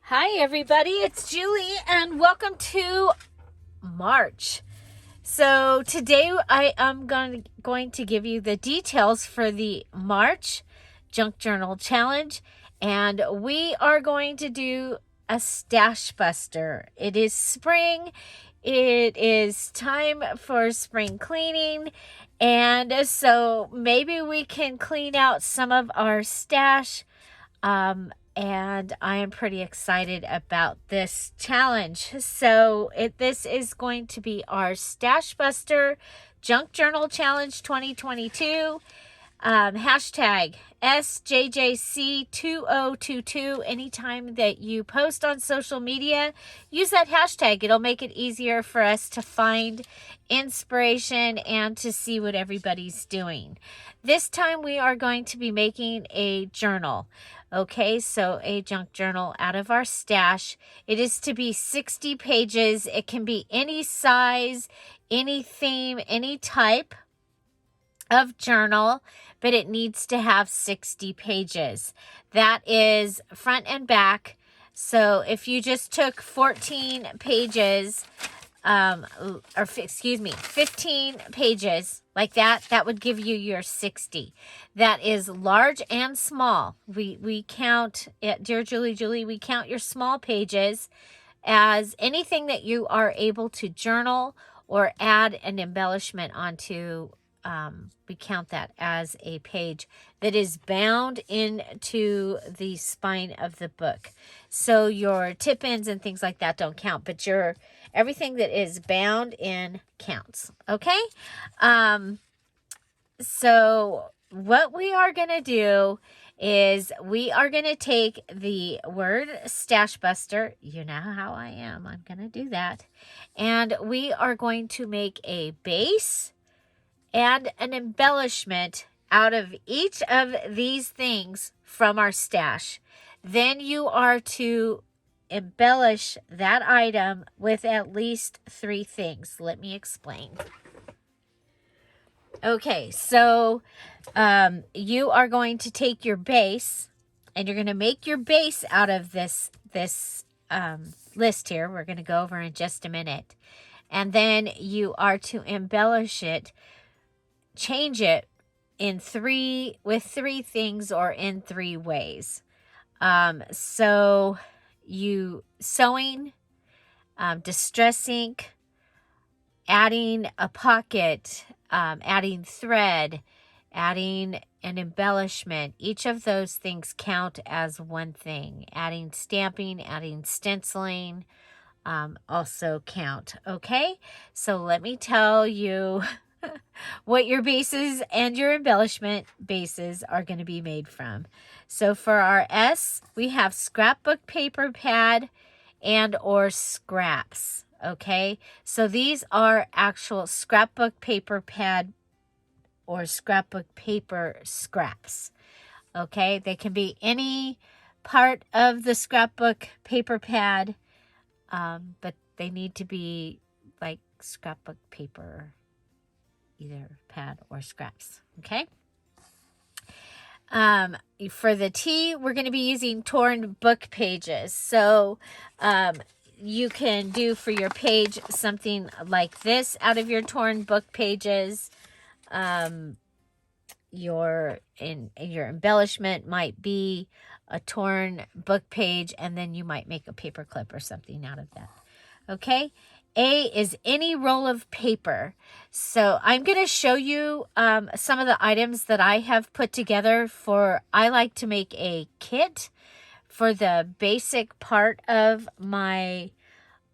Hi everybody, it's Julie and welcome to March. So today I am going to give you the details for the March Junk Journal Challenge, and we are going to do a Stashbuster. It is spring, it is time for spring cleaning, and so maybe we can clean out some of our stash. And I am pretty excited about this challenge. So this is going to be our Stashbuster Junk Journal Challenge 2022. Hashtag SJJC2022. Anytime that you post on social media, use that hashtag. It'll make it easier for us to find inspiration and to see what everybody's doing. This time we are going to be making a journal. Okay, so a junk journal out of our stash. It is to be 60 pages. It can be any size, any theme, any type of journal, but it needs to have 60 pages. That is front and back. So if you just took 14 pages, 15 pages like that, that would give you your 60. That is large and small. We count at Dear Julie, we count your small pages as anything that you are able to journal or add an embellishment onto. We count that as a page that is bound into the spine of the book. So your tip ends and things like that don't count, but everything that is bound in counts. Okay. So what we are going to do is we are going to take the word Stashbuster. You know how I am. I'm going to do that. And we are going to make a base and an embellishment out of each of these things from our stash. Then you are to embellish that item with at least 3 things. Let me explain. Okay, so you are going to take your base and you're going to make your base out of this list here. We're going to go over in just a minute. And then you are to embellish it, change it with 3 things or in 3 ways. So you sewing, distress ink, adding a pocket, adding thread, adding an embellishment. Each of those things count as one thing. Adding stamping, adding stenciling, also count. Okay, so let me tell you what your bases and your embellishment bases are going to be made from. So for our S, we have scrapbook paper pad and or scraps. Okay, so these are actual scrapbook paper pad or scrapbook paper scraps. Okay, they can be any part of the scrapbook paper pad, but they need to be like scrapbook paper, either pad or scraps. Okay. For the T, we're going to be using torn book pages. So you can do for your page something like this out of your torn book pages. Your embellishment might be a torn book page, and then you might make a paper clip or something out of that. Okay. A is any roll of paper. So I'm going to show you some of the items that I have put together I like to make a kit for the basic part of my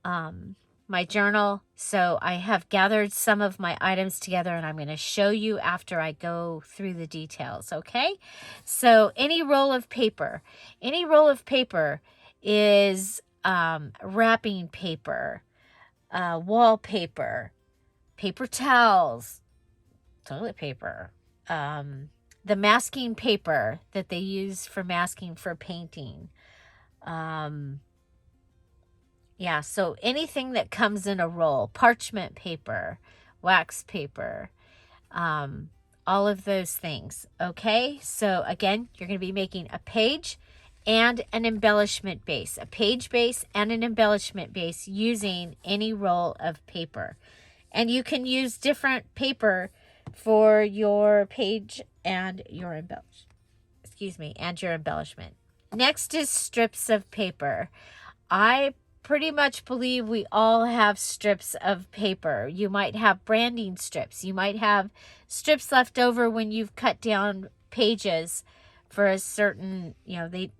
my journal. So I have gathered some of my items together and I'm going to show you after I go through the details. Okay. So any roll of paper is wrapping paper, wallpaper, paper towels, toilet paper, the masking paper that they use for masking for painting. Yeah, so anything that comes in a roll, parchment paper, wax paper, all of those things. Okay, so again, you're going to be making a page and an embellishment base, a page base and an embellishment base using any roll of paper. And you can use different paper for your page and your embellishment. Next is strips of paper. I pretty much believe we all have strips of paper. You might have branding strips. You might have strips left over when you've cut down pages for a certain,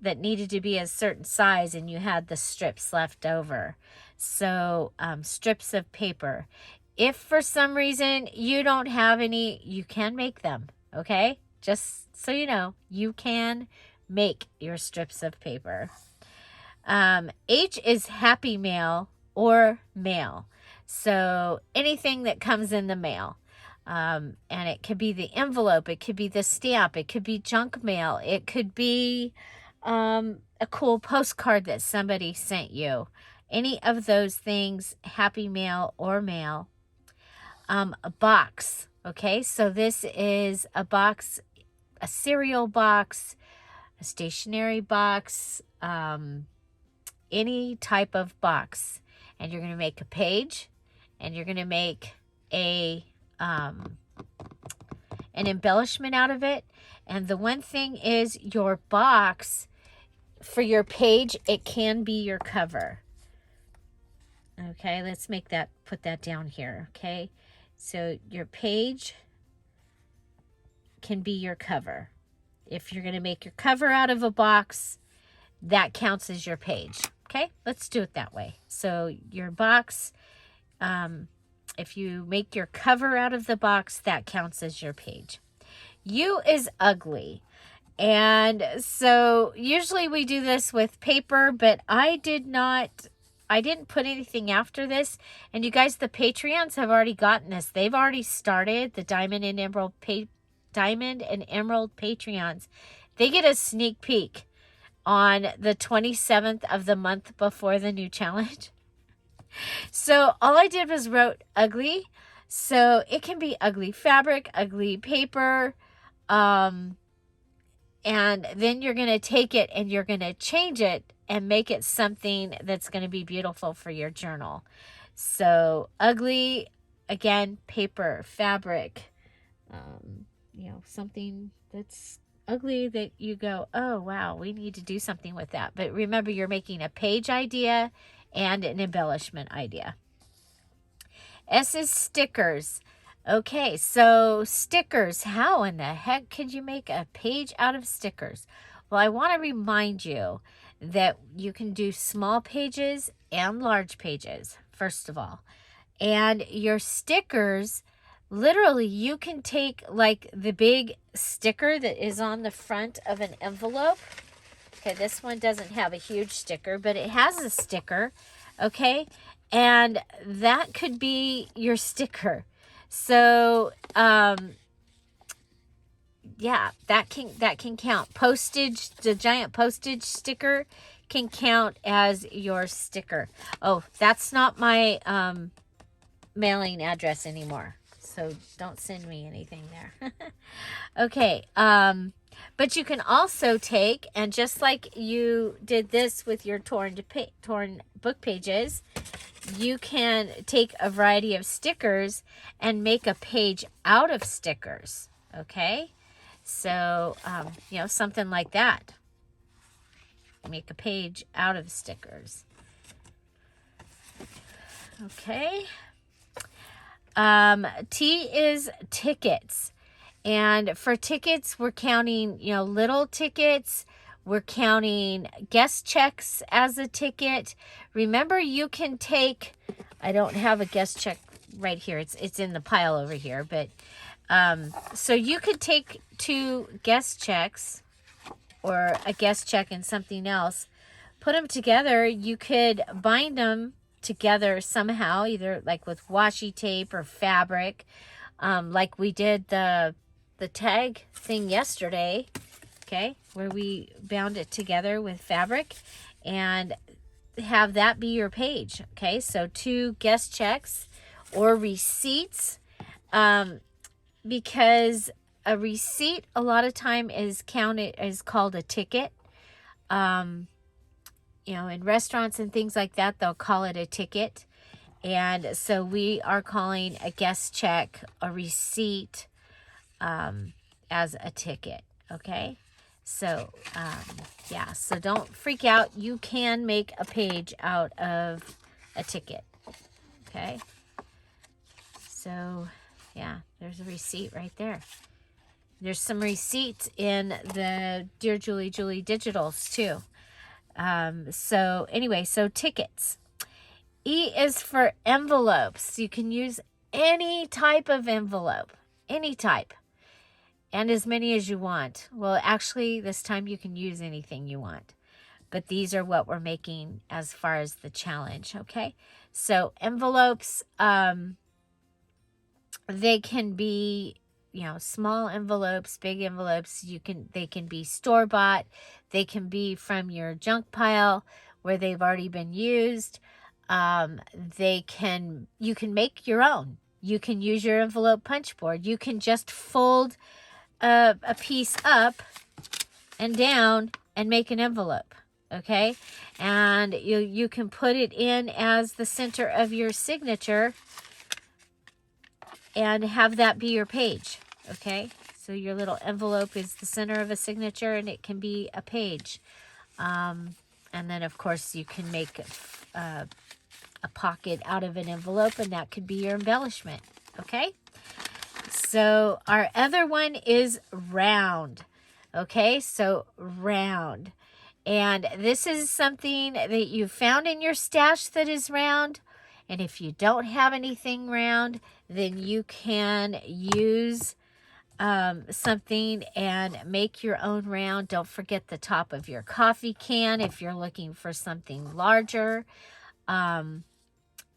that needed to be a certain size, and you had the strips left over. So strips of paper. If for some reason you don't have any, you can make them, okay? Just so you know, you can make your strips of paper. H is happy mail or mail. So anything that comes in the mail. And it could be the envelope, it could be the stamp, it could be junk mail, it could be a cool postcard that somebody sent you. Any of those things, happy mail or mail. A box, okay? So this is a box, a cereal box, a stationery box, any type of box. And you're going to make a page, and you're going to make an embellishment out of it. And the one thing is, your box for your page, it can be your cover. Okay, let's put that down here, okay? So your page can be your cover. If you're going to make your cover out of a box, that counts as your page. Okay, let's do it that way. So your box, if you make your cover out of the box, that counts as your page. U is ugly. And so usually we do this with paper, but I didn't put anything after this. And you guys, the Patreons have already gotten this. They've already started the Diamond and Emerald Patreons. They get a sneak peek on the 27th of the month before the new challenge. So all I did was wrote ugly. So it can be ugly fabric, ugly paper. And then you're going to take it and you're going to change it and make it something that's going to be beautiful for your journal. So ugly, again, paper, fabric, something that's ugly that you go, oh, wow, we need to do something with that. But remember, you're making a page idea and an embellishment idea. S is stickers. Okay, so stickers. How in the heck could you make a page out of stickers? Well, I want to remind you that you can do small pages and large pages, first of all. And your stickers, literally, you can take like the big sticker that is on the front of an envelope. Okay, this one doesn't have a huge sticker, but it has a sticker, okay? And that could be your sticker. So, yeah, that can count. Postage, the giant postage sticker can count as your sticker. Oh, that's not my mailing address anymore. So don't send me anything there. Okay, but you can also take, and just like you did this with your torn book pages, you can take a variety of stickers and make a page out of stickers. Okay, so something like that. Make a page out of stickers. Okay. T is tickets. And for tickets, we're counting, little tickets. We're counting guest checks as a ticket. Remember, you can take, I don't have a guest check right here. It's in the pile over here. But so you could take 2 guest checks or a guest check and something else, put them together. You could bind them together somehow, either like with washi tape or fabric, like we did the tag thing yesterday, okay, where we bound it together with fabric, and have that be your page. Okay, so 2 guest checks or receipts, because a receipt a lot of time is called a ticket. You know, in restaurants and things like that, they'll call it a ticket. And so we are calling a guest check, a receipt, as a ticket. Okay. So, yeah, so don't freak out. You can make a page out of a ticket. Okay. So, yeah, there's a receipt right there. There's some receipts in the Dear Julie digitals too. So anyway, so tickets. E is for envelopes. You can use any type of envelope, any type, and as many as you want. Well, actually, this time you can use anything you want, but these are what we're making as far as the challenge. Okay, so envelopes, they can be, you know, small envelopes, big envelopes. They can be store-bought. They can be from your junk pile where they've already been used. You can make your own. You can use your envelope punch board. You can just fold a piece up and down and make an envelope. Okay, and you can put it in as the center of your signature and have that be your page. Okay, so your little envelope is the center of a signature, and it can be a page. And then, of course, you can make a pocket out of an envelope, and that could be your embellishment. Okay, so our other one is round. Okay, so round. And this is something that you found in your stash that is round. And if you don't have anything round, then you can use something and make your own round. Don't forget the top of your coffee can if you're looking for something larger. And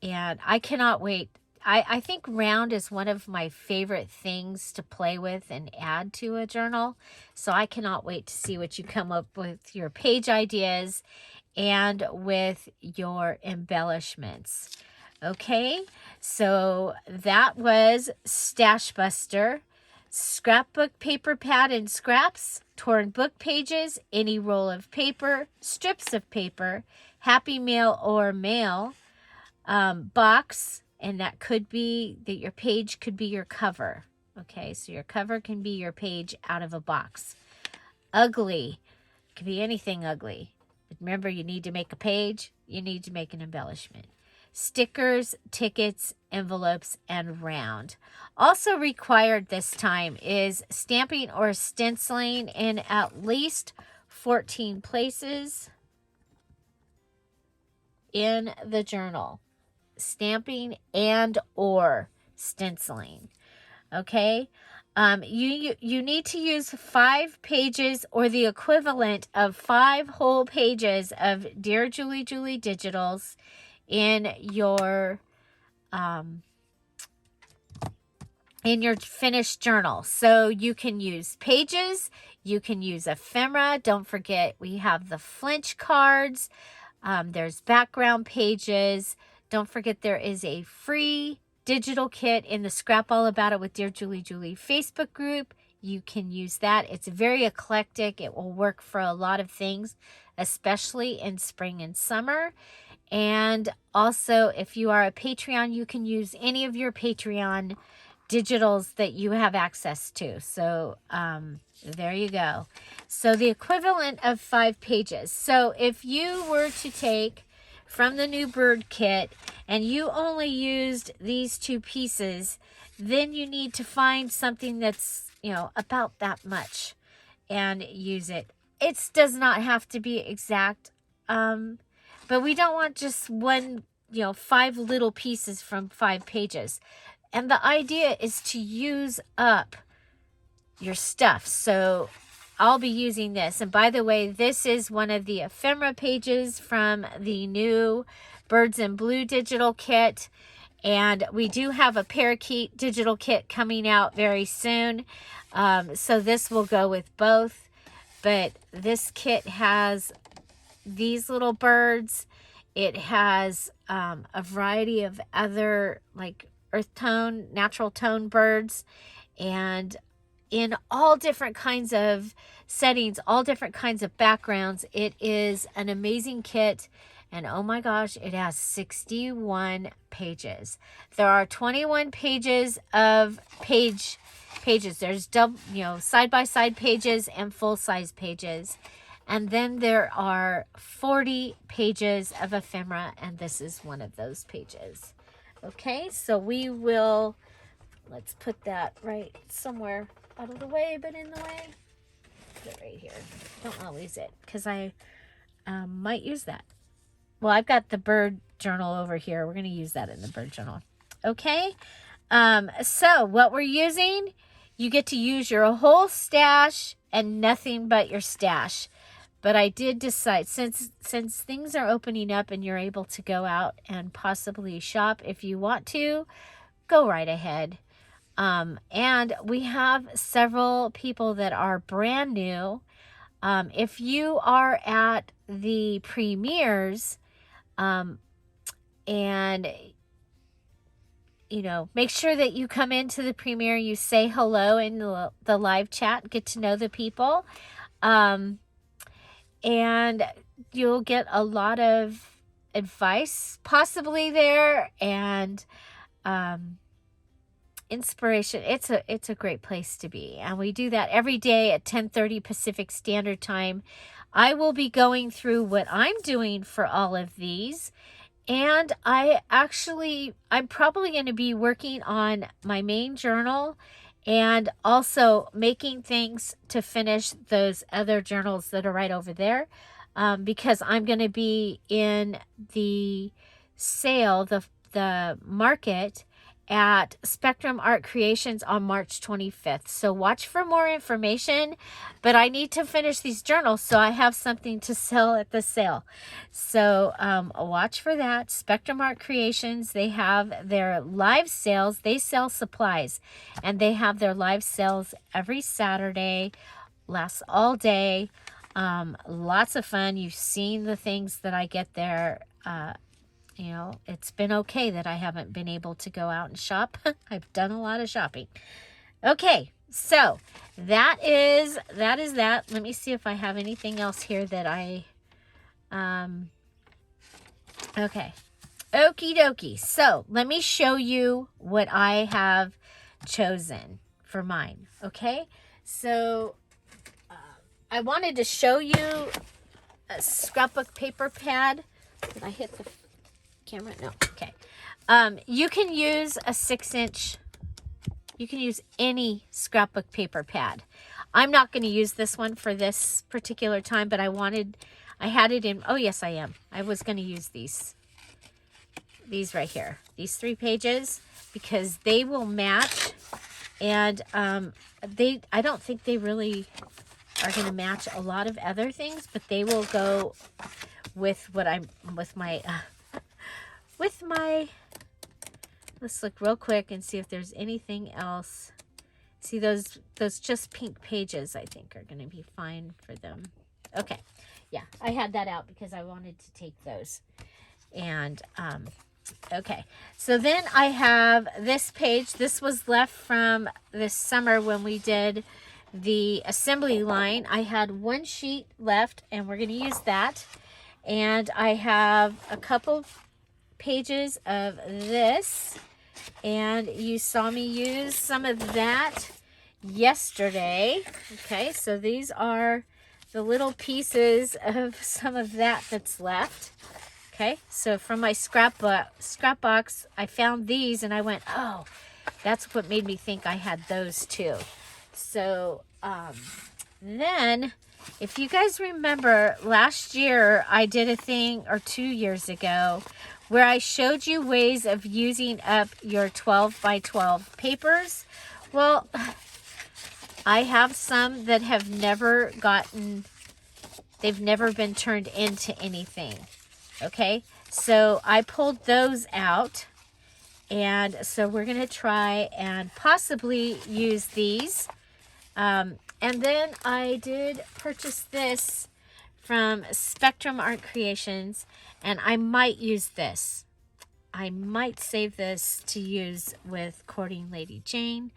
I cannot wait. I think round is one of my favorite things to play with and add to a journal. So I cannot wait to see what you come up with your page ideas and with your embellishments. Okay, so that was Stashbuster, scrapbook paper pad and scraps, torn book pages, any roll of paper, strips of paper, Happy Mail or mail, box, and that could be that your page could be your cover. Okay, so your cover can be your page out of a box. Ugly, it could be anything ugly. But remember, you need to make a page, you need to make an embellishment. Stickers, tickets, envelopes, and round. Also required this time is stamping or stenciling in at least 14 places in the journal. Stamping and or stenciling. Okay, you need to use 5 pages or the equivalent of 5 whole pages of Dear Julie digitals in your finished journal. So you can use pages, you can use ephemera. Don't forget we have the flinch cards. There's background pages. Don't forget there is a free digital kit in the Scrap All About It with Dear Julie Facebook group. You can use that. It's very eclectic. It will work for a lot of things, especially in spring and summer. And also, if you are a Patreon, you can use any of your Patreon digitals that you have access to. So there you go. So the equivalent of 5 pages. So if you were to take from the new bird kit and you only used these 2 pieces, then you need to find something that's, you know, about that much and use it. It does not have to be exact, but we don't want just one, 5 little pieces from 5 pages. And the idea is to use up your stuff. So I'll be using this. And by the way, this is one of the ephemera pages from the new Birds in Blue digital kit. And we do have a parakeet digital kit coming out very soon. So this will go with both. But this kit has these little birds. It has a variety of other like earth tone, natural tone birds. And in all different kinds of settings, all different kinds of backgrounds. It is an amazing kit. And oh my gosh, it has 61 pages. There are 21 pages of pages. There's double, side-by-side pages and full-size pages. And then there are 40 pages of ephemera, and this is one of those pages. Okay, so we will, let's put that right somewhere out of the way, but in the way. Put it right here. Don't want to lose it, because I might use that. Well, I've got the bird journal over here. We're going to use that in the bird journal. Okay. So what we're using, you get to use your whole stash and nothing but your stash. But I did decide, since things are opening up and you're able to go out and possibly shop if you want to, go right ahead. And we have several people that are brand new. If you are at the premieres, and make sure that you come into the premiere, you say hello in the live chat, get to know the people, and you'll get a lot of advice possibly there, and inspiration. It's a great place to be, and we do that every day at 10:30 Pacific Standard Time. I will be going through what I'm doing for all of these, and I'm probably going to be working on my main journal and also making things to finish those other journals that are right over there, because I'm going to be in the sale, the market at Spectrum Art Creations on March 25th. So watch for more information, but I need to finish these journals so I have something to sell at the sale. So watch for that. Spectrum Art Creations, they have their live sales. They sell supplies, and they have their live sales every Saturday, lasts all day. Lots of fun. You've seen the things that I get there. It's been okay that I haven't been able to go out and shop. I've done a lot of shopping. Okay, so that is that. Let me see if I have anything else here that I, okay. Okie dokie. So let me show you what I have chosen for mine. Okay, so I wanted to show you a scrapbook paper pad. Did I hit the camera? No. Okay. You can use a 6-inch. You can use any scrapbook paper pad. I'm not going to use this one for this particular time, but I had it in, oh yes I am. I was going to use these right here. These 3 pages, because they will match, and I don't think they really are going to match a lot of other things, but they will go with my, let's look real quick and see if there's anything else. See, those just pink pages, I think, are going to be fine for them. Okay. Yeah, I had that out because I wanted to take those. And, okay. So then I have this page. This was left from this summer when we did the assembly line. I had 1 sheet left, and we're going to use that. And I have a couple pages of this, and you saw me use some of that yesterday. Okay, so these are the little pieces of some of that that's left. Okay, so from my scrap box, I found these, and I went, oh, that's what made me think I had those too. So then, if you guys remember, last year I did a thing, or 2 years ago, where I showed you ways of using up your 12 by 12 papers. Well, I have some that have never they've never been turned into anything. Okay, so I pulled those out, and so we're going to try and possibly use these. And then I did purchase this from Spectrum Art Creations, and I might use this. I might save this to use with Courting Lady Jane,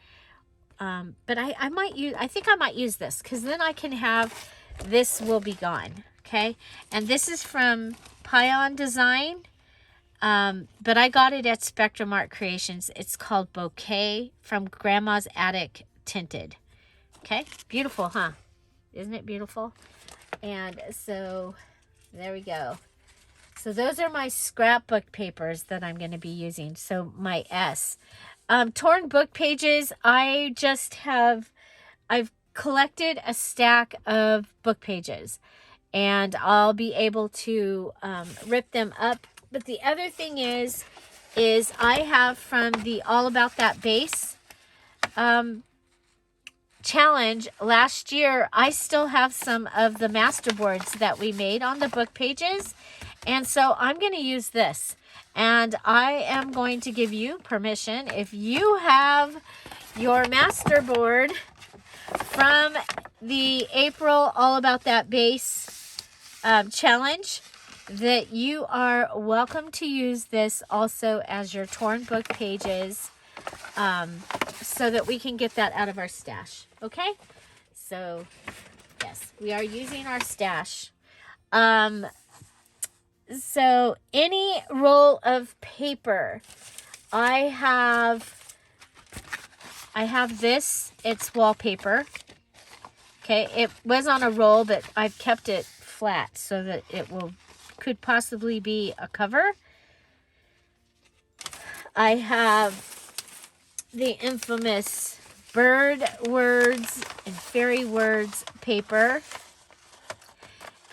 But I might use, I think I might use this, because then I can have, this will be gone. Okay. And this is from Pion Design. But I got it at Spectrum Art Creations. It's called Bouquet from Grandma's Attic Tinted. Okay. Beautiful, huh? Isn't it beautiful? And so there we go. So those are my scrapbook papers that I'm going to be using. So my S. Torn book pages, I've collected a stack of book pages. And I'll be able to rip them up. But the other thing is I have from the All About That Base challenge last year, I still have some of the masterboards that we made on the book pages. And so I'm going to use this. And I am going to give you permission, if you have your masterboard from the April All About That Base challenge, that you are welcome to use this also as your torn book pages, so that we can get that out of our stash. Okay? So, yes, we are using our stash. So, any roll of paper, I have this. It's wallpaper. Okay, it was on a roll, but I've kept it flat so that it could possibly be a cover. I have the infamous bird words and fairy words paper.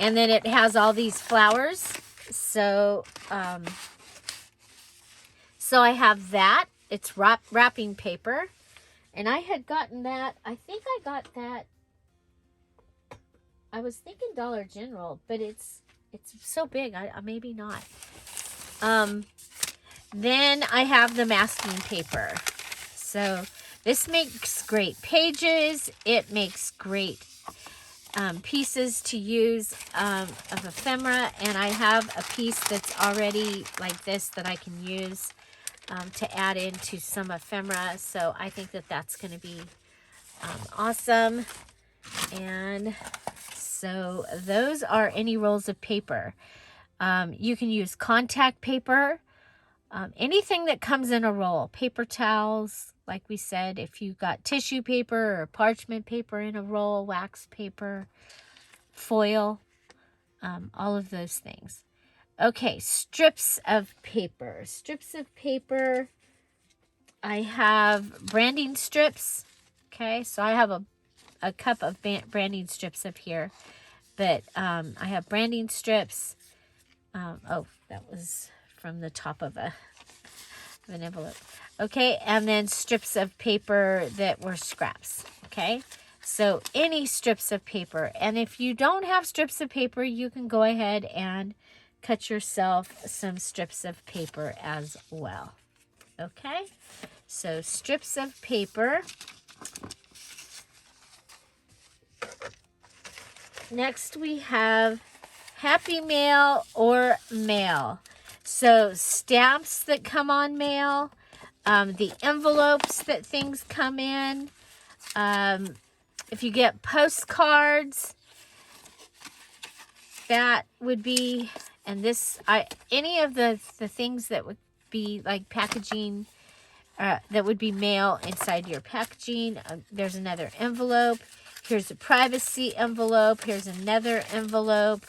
And then it has all these flowers. So, so I have that. It's wrapping paper. And I had gotten that, I think I got that, I was thinking Dollar General, but it's so big, I maybe not. Then I have the masking paper. So this makes great pages. It makes great pieces to use of ephemera. And I have a piece that's already like this that I can use to add into some ephemera. So I think that that's going to be awesome. And so those are any rolls of paper. You can use contact paper, anything that comes in a roll, paper towels, like we said, if you've got tissue paper or parchment paper in a roll, wax paper, foil, all of those things. Okay, strips of paper. Strips of paper, I have branding strips. Okay, so I have a cup of branding strips up here. But I have branding strips. Oh, that was from the top of an envelope. Okay, and then strips of paper that were scraps. Okay, so any strips of paper. And if you don't have strips of paper, you can go ahead and cut yourself some strips of paper as well. Okay, so strips of paper. Next we have Happy Mail or mail. So stamps that come on mail, the envelopes that things come in, if you get postcards, that would be, and this, any of the things that would be like packaging, that would be mail inside your packaging. There's another envelope. Here's a privacy envelope. Here's another envelope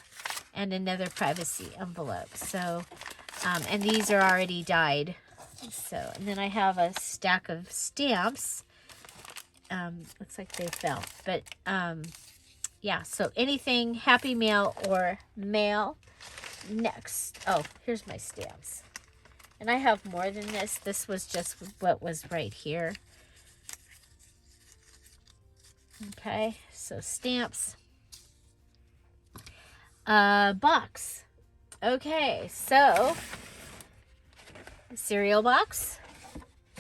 and another privacy envelope. So, and these are already dyed. So, and then I have a stack of stamps. Looks like they fell, but yeah, so anything Happy Mail or mail. Next, oh, here's my stamps. And I have more than this. This was just what was right here. Okay, so stamps. Box. Okay, so cereal box. You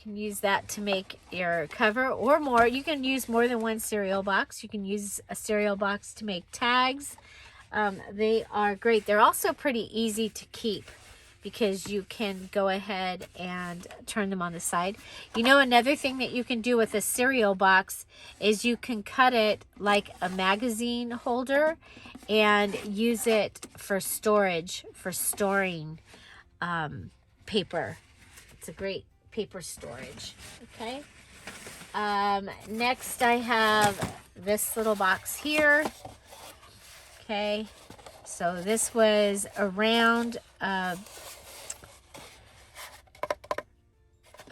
can use that to make your cover or more. You can use more than one cereal box. You can use a cereal box to make tags. They are great. They're also pretty easy to keep because you can go ahead and turn them on the side. You know, another thing that you can do with a cereal box is you can cut it like a magazine holder and use it for storage, for storing paper. It's a great paper storage. Okay. Next I have this little box here. Okay. So this was around a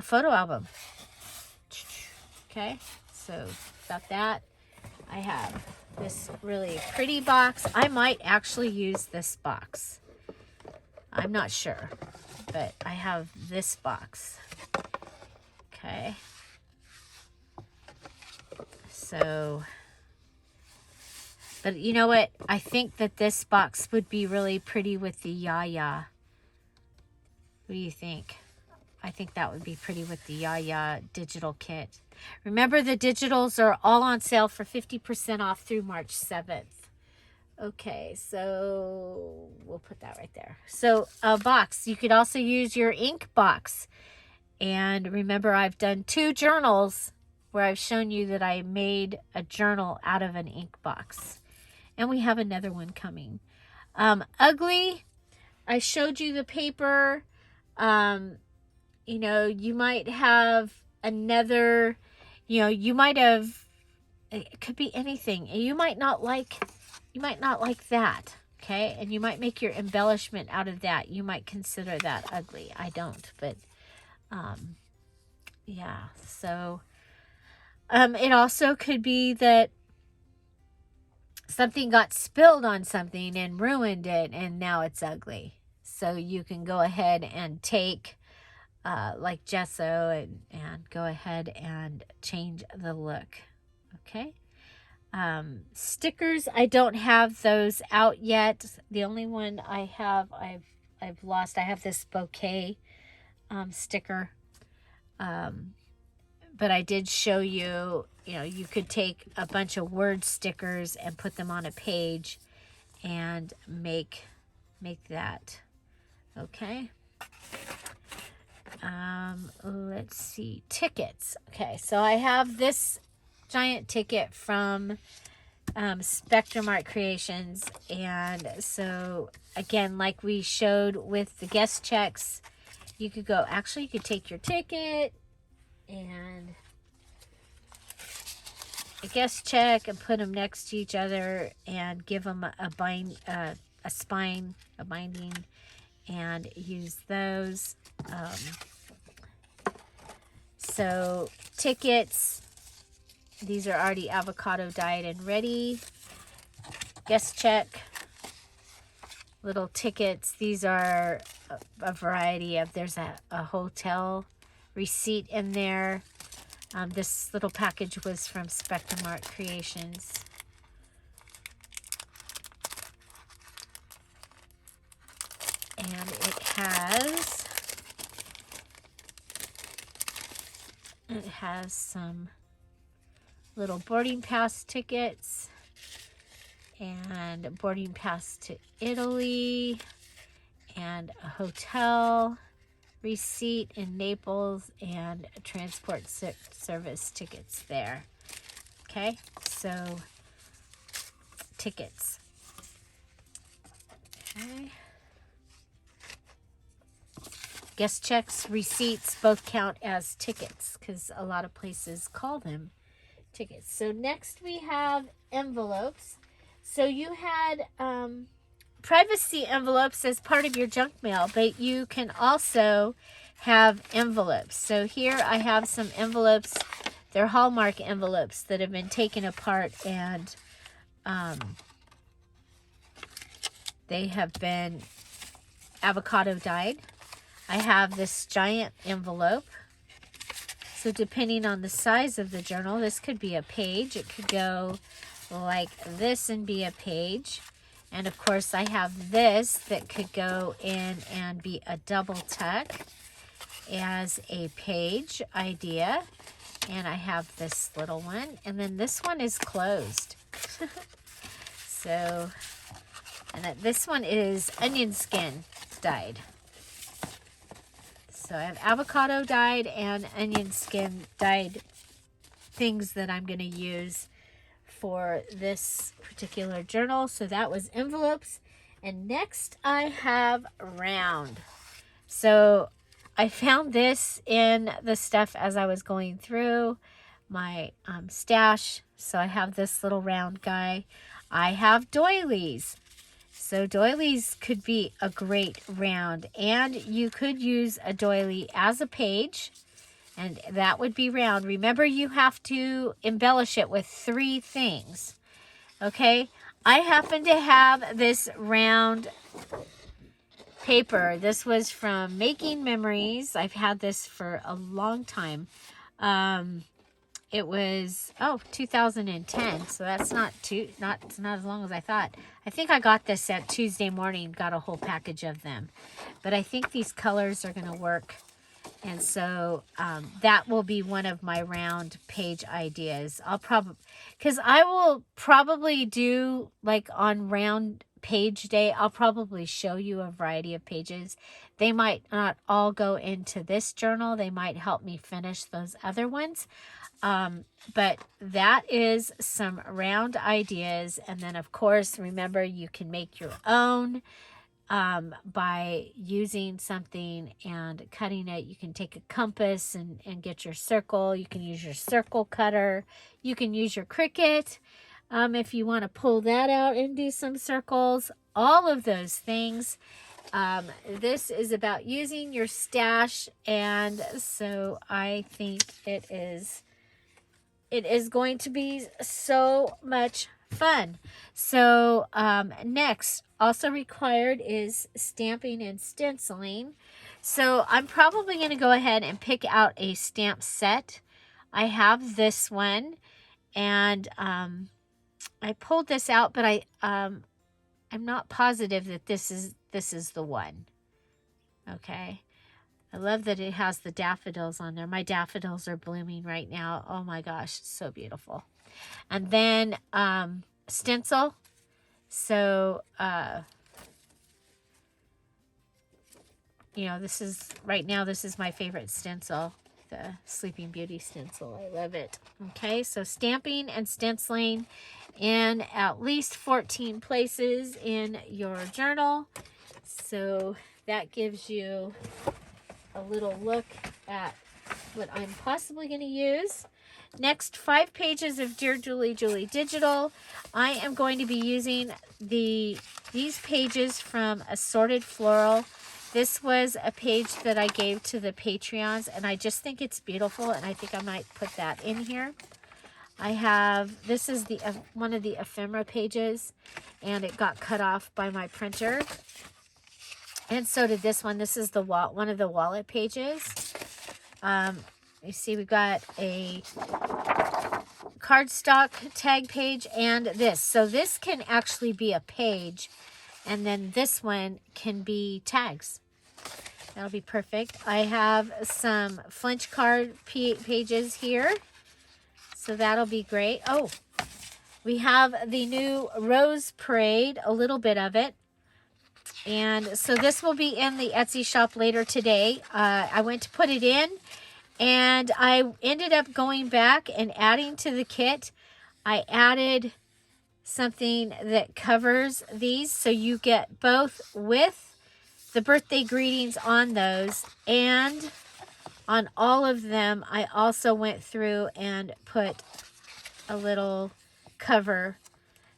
photo album. Okay, so got that. I have this really pretty box. I might actually use this box. I'm not sure, but I have this box. Okay. So, but you know what? I think that this box would be really pretty with the Yaya. What do you think? I think that would be pretty with the Yaya digital kit. Remember, the digitals are all on sale for 50% off through March 7th. Okay, so we'll put that right there. So a box. You could also use your ink box. And remember, I've done 2 journals where I've shown you that I made a journal out of an ink box. And we have another one coming. Ugly. I showed you the paper. You know, you might have another, you know, you might have, it could be anything. And you might not like that, okay? And you might make your embellishment out of that. You might consider that ugly. I don't, but, yeah. So, it also could be that something got spilled on something and ruined it, and now it's ugly. So you can go ahead and take like gesso and go ahead and change the look. Okay. Stickers, I don't have those out yet. The only one I have, I've lost. I have this bouquet sticker. But I did show you, you know, you could take a bunch of word stickers and put them on a page and make that. Okay. Let's see. Tickets. Okay, so I have this giant ticket from Spectrum Art Creations. And so, again, like we showed with the guest checks, you could go, actually, you could take your ticket and a guest check and put them next to each other and give them a spine, a binding, and use those. So tickets, these are already avocado dyed and ready. Guest check, little tickets. These are a variety of, there's a hotel receipt in there. This little package was from Spectrum Art Creations. And it has some little boarding pass tickets and boarding pass to Italy and a hotel receipt in Naples and transport service tickets there. Okay, so tickets. Okay. Guest checks, receipts, both count as tickets because a lot of places call them tickets. So next we have envelopes. So you had privacy envelopes as part of your junk mail, but you can also have envelopes. So here I have some envelopes. They're Hallmark envelopes that have been taken apart, and they have been avocado dyed. I have this giant envelope. So depending on the size of the journal, this could be a page. It could go like this and be a page. And of course I have this that could go in and be a double tuck as a page idea. And I have this little one. And then this one is closed. So, and this one is onion skin dyed. So I have avocado dyed and onion skin dyed things that I'm going to use for this particular journal. So that was envelopes. And next I have round. So I found this in the stuff as I was going through my stash. So I have this little round guy. I have doilies. So doilies could be a great round, and you could use a doily as a page, and that would be round. Remember, you have to embellish it with 3 things. Okay, I happen to have this round paper. This was from Making Memories. I've had this for a long time. It was 2010, so that's not as long as I thought. I think I got this at Tuesday morning, got a whole package of them, but I think these colors are going to work, and so that will be one of my round page ideas. Because I will probably do, like, on round page day, I'll probably show you a variety of pages. They might not all go into this journal. They might help me finish those other ones. But that is some round ideas. And then, of course, remember, you can make your own by using something and cutting it. You can take a compass and get your circle. You can use your circle cutter. You can use your Cricut if you want to pull that out and do some circles. All of those things. This is about using your stash, and so I think it is going to be so much fun. So next, also required is stamping and stenciling. So I'm probably going to go ahead and pick out a stamp set. I have this one, and I pulled this out, but I'm not positive that this is the one. Okay. I love that it has the daffodils on there. My daffodils are blooming right now. Oh my gosh, it's so beautiful. And then stencil. So, this is my favorite stencil, the Sleeping Beauty stencil. I love it. Okay, so stamping and stenciling in at least 14 places in your journal. So that gives you a little look at what I'm possibly going to use. Next, 5 pages of Dear Julie Julie Digital. I am going to be using these pages from Assorted Floral. This was a page that I gave to the Patreons, and I just think it's beautiful, and I think I might put that in here. This is one of the ephemera pages, and it got cut off by my printer. And so did this one. This is one of the wallet pages. You see, we've got a cardstock tag page and this. So this can actually be a page, and then this one can be tags. That'll be perfect. I have some flinch card pages here, so that'll be great. Oh, we have the new Rose Parade, a little bit of it. And so this will be in the Etsy shop later today. I went to put it in, and I ended up going back and adding to the kit. I added something that covers these, so you get both with the birthday greetings on those, and on all of them I also went through and put a little cover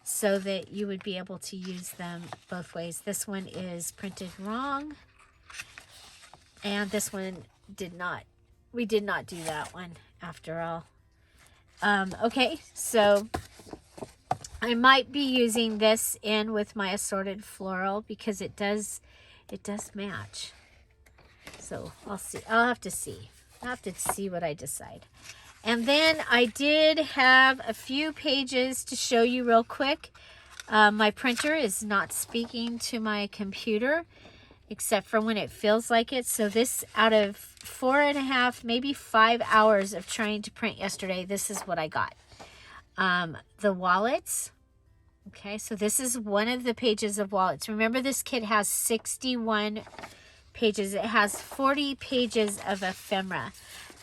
so that you would be able to use them both ways. This one is printed wrong, and this one did not. We did not do that one after all. Okay, so I might be using this in with my Assorted Floral because it does match. So I'll see. I'll have to see. I'll have to see what I decide. And then I did have a few pages to show you real quick. My printer is not speaking to my computer except for when it feels like it. So this, out of 4.5, maybe 5 hours of trying to print yesterday, this is what I got. The wallets. Okay, so this is one of the pages of wallets. Remember, this kit has 61 pages. It has 40 pages of ephemera.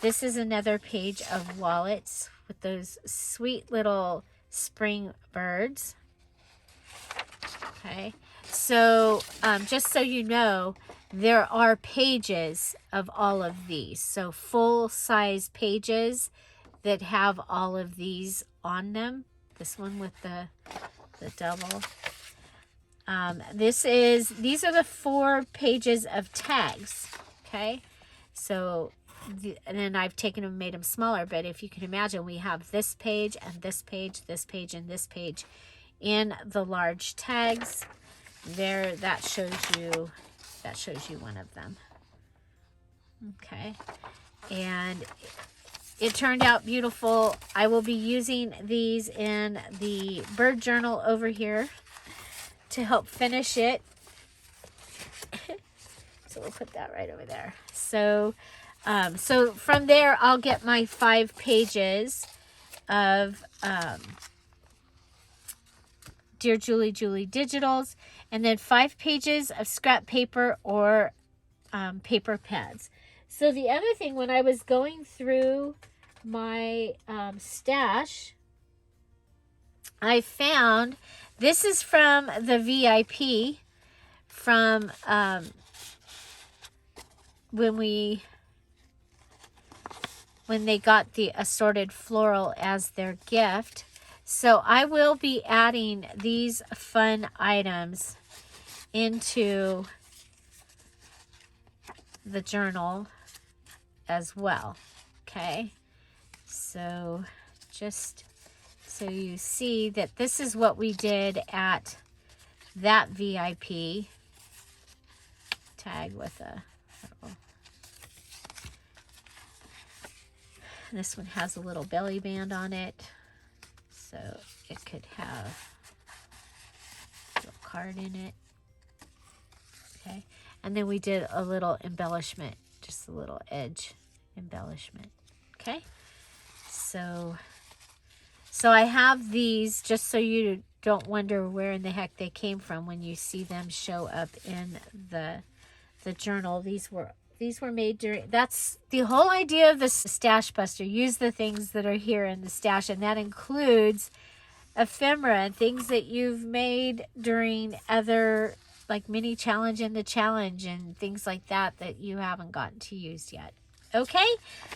This is another page of wallets with those sweet little spring birds. Okay, so just so you know, there are pages of all of these. So full-size pages that have all of these on them. This one with the double. These are the 4 pages of tags. Okay, so and then I've taken them and made them smaller, but if you can imagine, we have this page and this page, this page and this page in the large tags. There, that shows you one of them. Okay, and it turned out beautiful. I will be using these in the bird journal over here to help finish it. So we'll put that right over there. So so from there, I'll get my 5 pages of Dear Julie digitals, and then 5 pages of scrap paper or paper pads. So the other thing, when I was going through my stash, I found this is from the VIP from when they got the assorted floral as their gift. So I will be adding these fun items into the journal as well. Okay, so just so you see that this is what we did at that VIP. Tag with a, this one has a little belly band on it, so it could have a little card in it. Okay, and then we did a little embellishment, just a little edge embellishment. Okay, so I have these just so you don't wonder where in the heck they came from when you see them show up in the journal. These were made during, that's the whole idea of the Stashbuster. Use the things that are here in the stash, and that includes ephemera and things that you've made during other, like mini challenge in the challenge and things like that that you haven't gotten to use yet. Okay,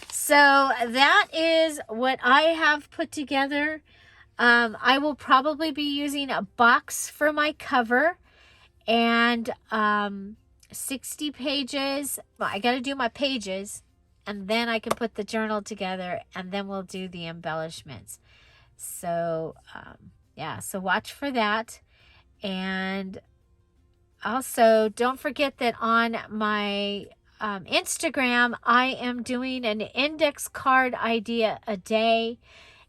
so that is what I have put together. I will probably be using a box for my cover, and 60 pages. Well, I got to do my pages, and then I can put the journal together, and then we'll do the embellishments. So yeah, so watch for that. And also don't forget that on my Instagram, I am doing an index card idea a day,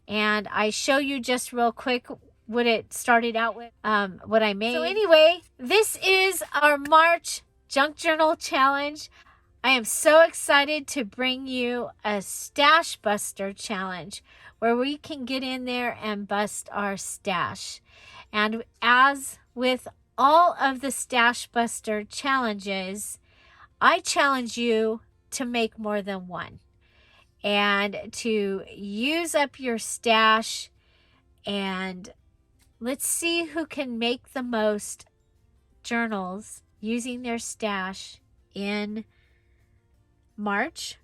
and I show you just real quick what it started out with, what I made. So anyway, this is our March Junk Journal Challenge. I am so excited to bring you a Stashbuster challenge where we can get in there and bust our stash. And as with all of the Stashbuster challenges, I challenge you to make more than one and to use up your stash, and let's see who can make the most journals using their stash in March.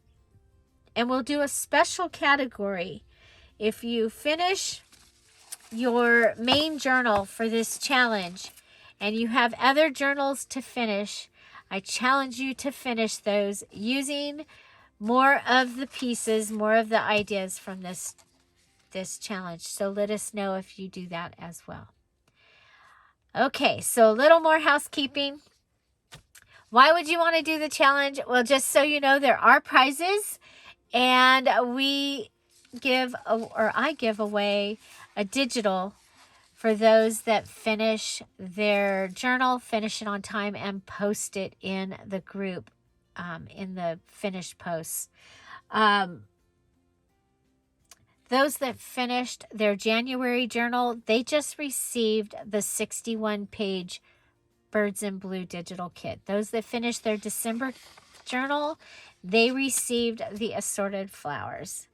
And we'll do a special category. If you finish your main journal for this challenge and you have other journals to finish, I challenge you to finish those using more of the pieces, more of the ideas from this challenge. So let us know if you do that as well. Okay, so a little more housekeeping. Why would you want to do the challenge? Well, just so you know, there are prizes, and I give away a digital for those that finish their journal, finish it on time, and post it in the group, in the finished posts. Those that finished their January journal, they just received the 61-page Birds in Blue digital kit. Those that finished their December journal, they received the assorted flowers.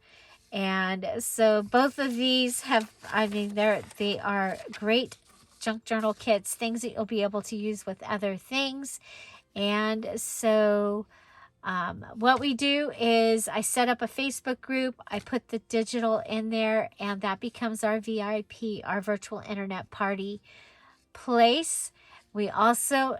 And so both of these have, I mean, they are great junk journal kits, things that you'll be able to use with other things. And so what we do is I set up a Facebook group, I put the digital in there, and that becomes our VIP, our virtual internet party place. We also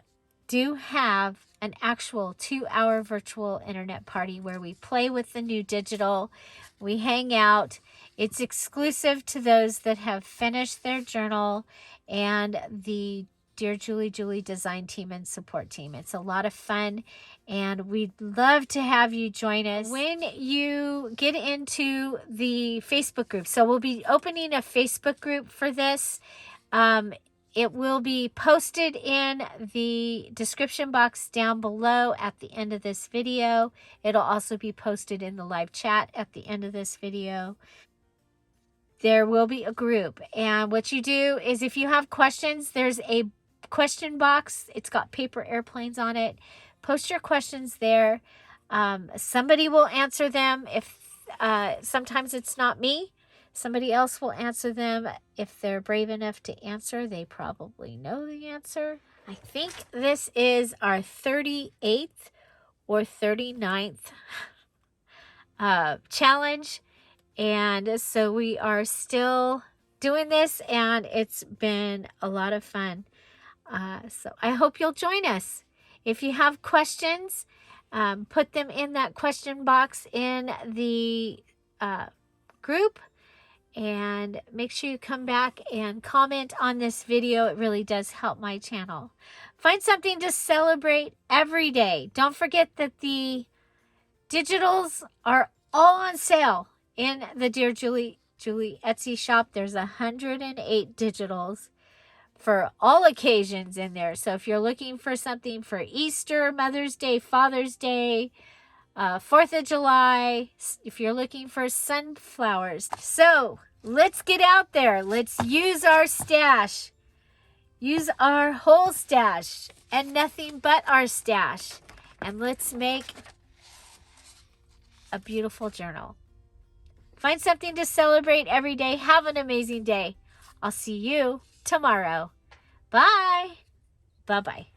do have an actual 2-hour virtual internet party where we play with the new digital. We hang out. It's exclusive to those that have finished their journal and the Dear Julie design team and support team. It's a lot of fun, and we'd love to have you join us when you get into the Facebook group. So we'll be opening a Facebook group for this. It will be posted in the description box down below at the end of this video. It'll also be posted in the live chat at the end of this video. There will be a group, and what you do is if you have questions, there's a question box. It's got paper airplanes on it. Post your questions there. Somebody will answer them. If sometimes it's not me. Somebody else will answer them. If they're brave enough to answer, they probably know the answer. I think this is our 38th or 39th challenge. And so we are still doing this, and it's been a lot of fun. So I hope you'll join us. If you have questions, put them in that question box in the group, and make sure you come back and comment on this video. It really does help my channel. Find something to celebrate every day. Don't forget that the digitals are all on sale in the Dear Julie Etsy shop. There's 108 digitals for all occasions in there. So if you're looking for something for Easter, Mother's Day, Father's Day, 4th of July, if you're looking for sunflowers. So let's get out there. Let's use our stash. Use our whole stash and nothing but our stash. And let's make a beautiful journal. Find something to celebrate every day. Have an amazing day. I'll see you tomorrow. Bye. Bye-bye.